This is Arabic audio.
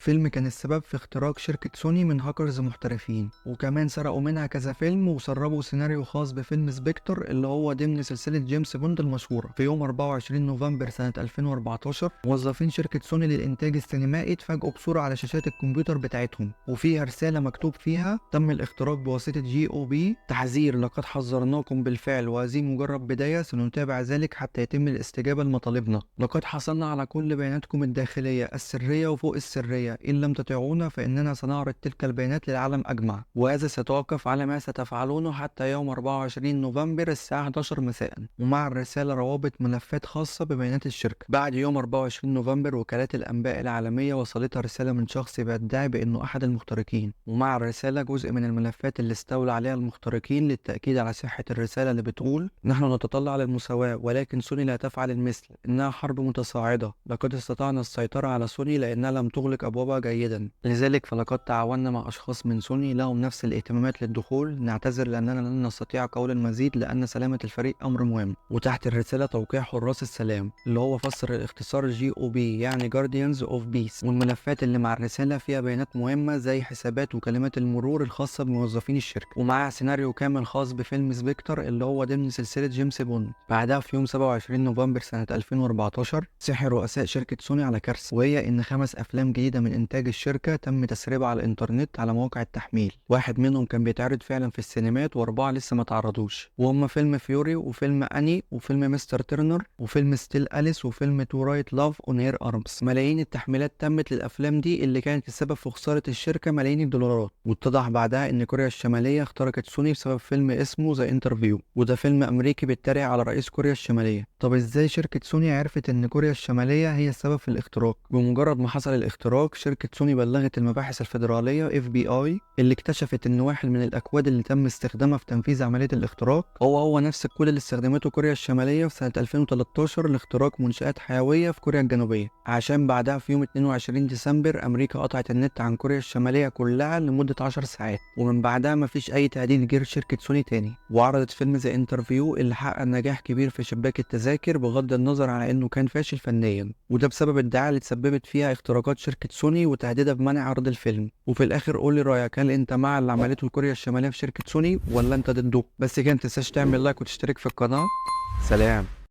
فيلم كان السبب في اختراق شركة سوني من هاكرز محترفين، وكمان سرقوا منها كذا فيلم وسربوا سيناريو خاص بفيلم سبيكتر اللي هو ضمن سلسلة جيمس بوند المشهورة. في يوم 24 نوفمبر سنة 2014 موظفين شركة سوني للإنتاج السينمائي اتفاجئوا بصورة على شاشات الكمبيوتر بتاعتهم وفيها رسالة مكتوب فيها: تم الاختراق بواسطة جي او بي، تحذير، لقد حذرناكم بالفعل وهذه مجرد بداية، سنتابع ذلك حتى يتم الاستجابة لمطالبنا. لقد حصلنا على كل بياناتكم الداخلية السرية وفوق السرية، إن لم تطيعونا فإننا سنعرض تلك البيانات للعالم أجمع، وهذا سيتوقف على ما ستفعلونه حتى يوم 24 نوفمبر الساعة 11 مساء. ومع الرسالة روابط ملفات خاصة ببيانات الشركة. بعد يوم 24 نوفمبر وكالات الأنباء العالمية وصلتها رسالة من شخص بيدعي بأنه أحد المخترقين، ومع الرسالة جزء من الملفات اللي استولى عليها المخترقين للتأكيد على صحة الرسالة اللي بتقول: نحن نتطلع للمساواة ولكن سوني لا تفعل المثل، إنها حرب متصاعدة، لقد استطعنا السيطرة على سوني لأنها لم تغلق أبوابها جيدا، لذلك فلقد تعاوننا مع أشخاص من سوني لهم نفس الاهتمامات للدخول، نعتذر لأننا لن نستطيع قول المزيد لأن سلامة الفريق أمر مهم. وتحت الرسالة توقيع حراس السلام اللي هو فسر الاختصار جي او بي يعني Guardians of Peace. والملفات اللي مع الرسالة فيها بيانات مهمة زي حسابات وكلمات المرور الخاصة بموظفين الشركة، ومعها سيناريو كامل خاص بفيلم سبيكتر اللي هو ضمن سلسلة جيمس بوند. بعدها في يوم 27 نوفمبر سنة 2014 صحي رؤساء شركة سوني على كارثة، وهي إن 5 أفلام جديدة من إنتاج الشركة تم تسريبها على الإنترنت على مواقع التحميل. واحد منهم كان بيتعرض فعلا في السينمات وأربعة لسه ما تعرضوش، وهم فيلم فيوري وفيلم أني وفيلم مستر تيرنر وفيلم ستيل أليس وفيلم تو رايت لاف اون اير ارمز. ملايين التحميلات تمت للأفلام دي اللي كانت السبب في خسارة الشركة ملايين الدولارات. واتضح بعدها إن كوريا الشمالية اخترقت سوني بسبب فيلم اسمه ذا انترفيو، وده فيلم أمريكي بيتريق على رئيس كوريا الشمالية. طب ازاي شركة سوني عرفت ان كوريا الشمالية هي السبب في الاختراق؟ بمجرد ما حصل الاختراق شركة سوني بلغت المباحث الفيدرالية FBI اللي اكتشفت ان واحد من الاكواد اللي تم استخدامها في تنفيذ عملية الاختراق هو نفس الكود اللي استخدمته كوريا الشمالية في سنة 2013 لاختراق منشآت حيوية في كوريا الجنوبية. عشان بعدها في يوم 22 ديسمبر امريكا قطعت النت عن كوريا الشمالية كلها لمدة 10 ساعات، ومن بعدها مفيش اي تهديد غير شركة سوني تاني. وعرضت فيلم ذا انترفيو اللي حقق نجاح كبير في شباك التذاكر بغض النظر على انه كان فاشل فنيا، وده بسبب الدعاية اللي تسببت فيها اختراقات شركة سوني وتهديدها بمنع عرض الفيلم. وفي الاخر قولي رايك، هل انت مع اللي عملته كوريا الشمالية في شركة سوني ولا انت ضده؟ بس كده متنساش تعمل لايك وتشترك في القناة. سلام.